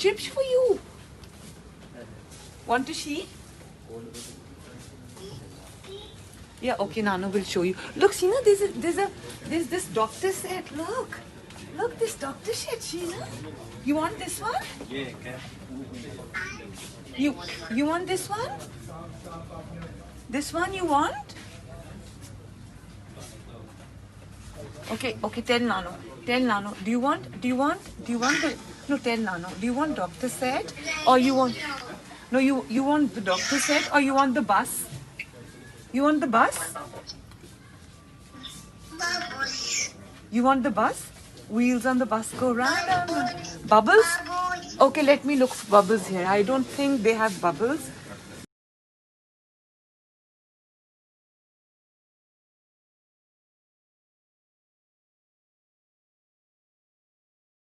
Chips for you. Want to see? Yeah, okay, Nano will show you. Look, Sheena, there's this doctor set. Look, this doctor set, Sheena. You want this one? You want this one? This one you want? Okay, tell Nano. Do you want the, no, tell Nano. Do you want doctor set or you want, no, you want the doctor set or you want the bus? You want the bus? You want the bus? Wheels on the bus go round and round. Bubbles? Okay, let me look for bubbles here. I don't think they have bubbles.